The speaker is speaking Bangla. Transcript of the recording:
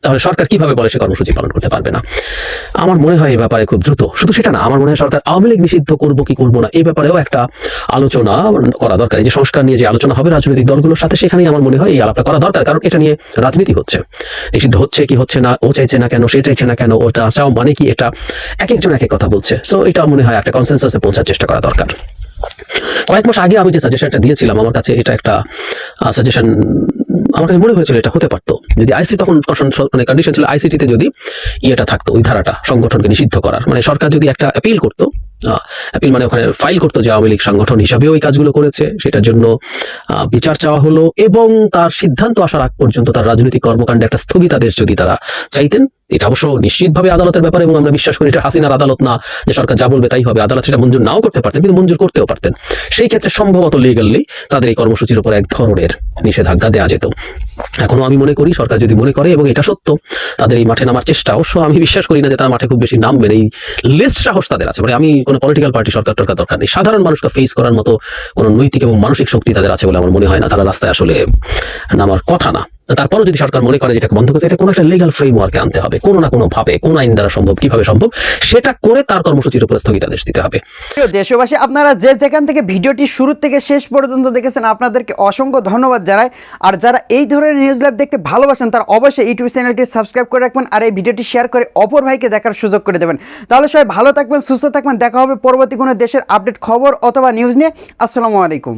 তাহলে সরকার কিভাবে বলে সে কর্মসূচি পালন করতে পারবে না? আমার মনে হয় এই ব্যাপারে খুব দ্রুত, শুধু সেটা না, আমার মনে হয় সরকার আওয়ামী লীগ নিষিদ্ধ করবো কি করবো না এই ব্যাপারেও একটা আলোচনা করা দরকার। এই যে সংস্কার নিয়ে যে আলোচনা হবে রাজনৈতিক দলগুলোর সাথে, সেখানেই আমার মনে হয় এই আলাপটা করা দরকার, কারণ এটা নিয়ে রাজনীতি হচ্ছে। নিষিদ্ধ হচ্ছে কি হচ্ছে না, ও চাইছে না কেন, সে চাইছে না কেন, ওটা চাও মানে কি, এটা এক একজন এক এক কথা বলছে। সো এটা মনে হয় একটা কনসেনসাসে পৌঁছার চেষ্টা করা দরকার। কয়েক মাস আগে আমি যে সাজেশনটা দিয়েছিলাম, আমার কাছে এটা একটা সাজেশন, আমার কাছে মনে হয়েছিল এটা হতে পারতো যদি আইসি তখন মানে কন্ডিশন ছিল আইসিটিতে যদি ইয়েটা থাকতো, ওই ধারাটা সংগঠনকে নিষিদ্ধ করার, মানে সরকার যদি একটা অ্যাপিল করতো, অ্যাপিল মানে ওখানে ফাইল করতো যে আওয়ামী লীগ সংগঠন হিসাবেও এই কাজগুলো করেছে, সেটার জন্য বিচার চাওয়া হলো এবং তার সিদ্ধান্ত আসার আগ পর্যন্ত তার রাজনৈতিক কর্মকাণ্ডে একটা স্থগিতাদেশ যদি তারা চাইতেন। এটা অবশ্য নিশ্চিতভাবে আদালতের ব্যাপারে, এবং আমরা বিশ্বাস করি এটা হাসিনার আদালত না যে সরকার যা বলবে তাই হবে, আদালত সেটা মঞ্জুর নাও করতে পারতেন, কিন্তু মঞ্জুর করতেও পারতেন। সেই ক্ষেত্রে সম্ভবত লিগালি তাদের এই কর্মসূচির উপর এক ধরনের নিষেধাজ্ঞা দেওয়া যেত। এখনো আমি মনে করি সরকার যদি মনে করে, এবং এটা সত্য, তাদের এই মাঠে নামার চেষ্টা, অবশ্য আমি বিশ্বাস করি না যে তারা মাঠে খুব বেশি নামবেন, এই লেস সাহস তাদের আছে। মানে আমি কোনো পলিটিক্যাল পার্টি সরকার দরকার নেই, সাধারণ মানুষকে ফেস করার মতো কোনো নৈতিক এবং মানসিক শক্তি তাদের আছে বলে আমার মনে হয় না। তারা রাস্তায় আসলে নামার কথা না। তারপরও যদি সরকার মনে করে যেটাকে বন্ধ করতে, এটা কোনো একটা লিগাল ফ্রেমওয়ার্কে আনতে হবে, কোনো না কোনো ভাবে, কোন আইন দ্বারা সম্ভব, কিভাবে সম্ভব, সেটা করে তার কর্মসূচির উপর স্থগিতাদেশ দিতে হবে। দেশবাসী, আপনারা যে যেখান থেকে ভিডিওটি শুরু থেকে শেষ পর্যন্ত দেখেছেন, আপনাদেরকে অসংখ্য ধন্যবাদ জানাই। আর যারা এই ধরনের নিউজ লাইভ দেখতে ভালোবাসেন, তারা অবশ্যই ইউটিউব চ্যানেলটি সাবস্ক্রাইব করে রাখবেন, আর এই ভিডিওটি শেয়ার করে অপর ভাইকে দেখার সুযোগ করে দেবেন। তাহলে সবাই ভালো থাকবেন, সুস্থ থাকবেন, দেখা হবে পরবর্তী কোনো দেশের আপডেট খবর অথবা নিউজ নিয়ে। আসসালামু আলাইকুম।